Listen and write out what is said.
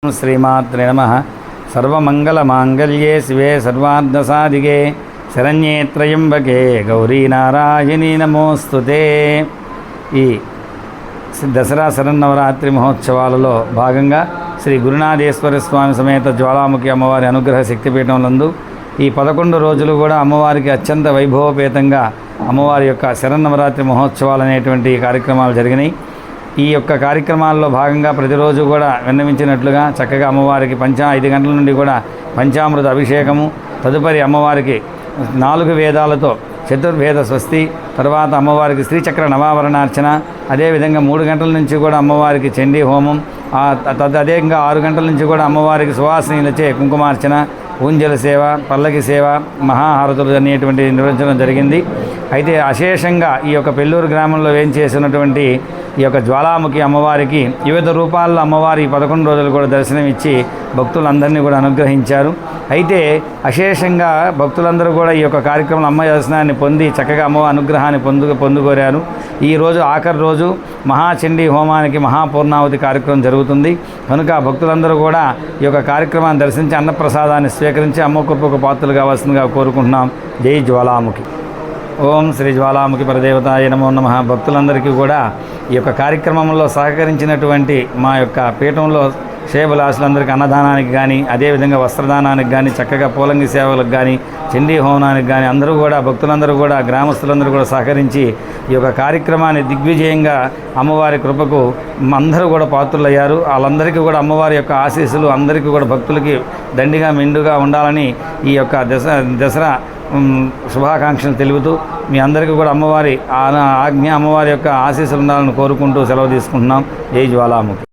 श्रीमात्रे नमः। सर्वमंगलमांगल्ये शिवे सर्वार्धसाधिके शरण्ये त्र्यंबके गौरी नारायणी नमोस्तुते। ఈ దసరా శరన్నవరాత్రి మహోత్సవాలలో భాగంగా శ్రీ గురునాథేశ్వర స్వామి సమేత జ్వాలాముఖి అమ్మవారి అనుగ్రహ శక్తిపీఠం నందు ఈ 11 రోజులు కూడా అమ్మవారికి అత్యంత వైభవపేతంగా అమ్మవారి యొక్క శరన్నవరాత్రి మహోత్సవాలు అనేటువంటి కార్యక్రమాలు జరిగినాయి। ఈ యొక్క కార్యక్రమాల్లో భాగంగా ప్రతిరోజు కూడా విన్నవించినట్లుగా చక్కగా అమ్మవారికి 5 గంటల నుండి కూడా పంచామృత అభిషేకము, తదుపరి అమ్మవారికి 4 వేదాలతో చతుర్వేద స్వస్తి, తర్వాత అమ్మవారికి శ్రీచక్ర నవావరణార్చన, అదేవిధంగా 3 గంటల నుంచి కూడా అమ్మవారికి చండీ హోమం, అదేవిధంగా 6 గంటల నుంచి కూడా అమ్మవారికి సువాసినిలచే కుంకుమార్చన, ఊంజల సేవ, పల్లకి సేవ, మహాహారతులు అనేటువంటి నిర్వహించడం జరిగింది। అయితే అశేషంగా ఈ యొక్క పెళ్ళూరు గ్రామంలో వేంచేసినటువంటి ఈ యొక్క జ్వాలాముఖి అమ్మవారికి వివిధ రూపాల్లో అమ్మవారి 11 రోజులు కూడా దర్శనం ఇచ్చి భక్తులందరినీ కూడా అనుగ్రహించారు। అయితే అశేషంగా భక్తులందరూ కూడా ఈ యొక్క కార్యక్రమం అమ్మ దర్శనాన్ని పొంది చక్కగా అమ్మవారి అనుగ్రహాన్ని పొందుకోరారు। ఈ రోజు ఆఖరి రోజు మహాచండీ హోమానికి మహాపూర్ణావతి కార్యక్రమం జరుగుతుంది కనుక భక్తులందరూ కూడా ఈ యొక్క కార్యక్రమాన్ని దర్శించి అన్నప్రసాదాన్ని స్వీకరించి అమ్మ కృపకు పాత్రలు కావాల్సిందిగా కోరుకుంటున్నాం। జై జ్వాలాముఖి। ఓం శ్రీ జ్వాలాముఖి పరదేవతాయ నమో నమః। భక్తులందరికీ కూడా ఈ యొక్క కార్యక్రమంలో సహకరించినటువంటి మా యొక్క పీఠంలో శ్రేయభిలాషులందరికీ అన్నదానానికి కానీ, అదేవిధంగా వస్త్రదానానికి కానీ, చక్కగా పూలంగి సేవలకు కానీ, చండీ హోమానికి కానీ అందరూ కూడా భక్తులందరూ కూడా గ్రామస్తులందరూ కూడా సహకరించి ఈ యొక్క కార్యక్రమాన్ని దిగ్విజయంగా అమ్మవారి కృపకు అందరూ కూడా పాత్రులయ్యారు। వాళ్ళందరికీ కూడా అమ్మవారి యొక్క ఆశీస్సులు అందరికీ కూడా భక్తులకి దండిగా మెండుగా ఉండాలని ఈ యొక్క దసరా శుభాకాంక్షలు తెలుపుతూ మీ అందరికీ కూడా అమ్మవారి ఆజ్ఞ, అమ్మవారి యొక్క ఆశీస్సులు ఉండాలని కోరుకుంటూ సెలవు తీసుకుంటున్నాం। జై జ్వాలాముఖి।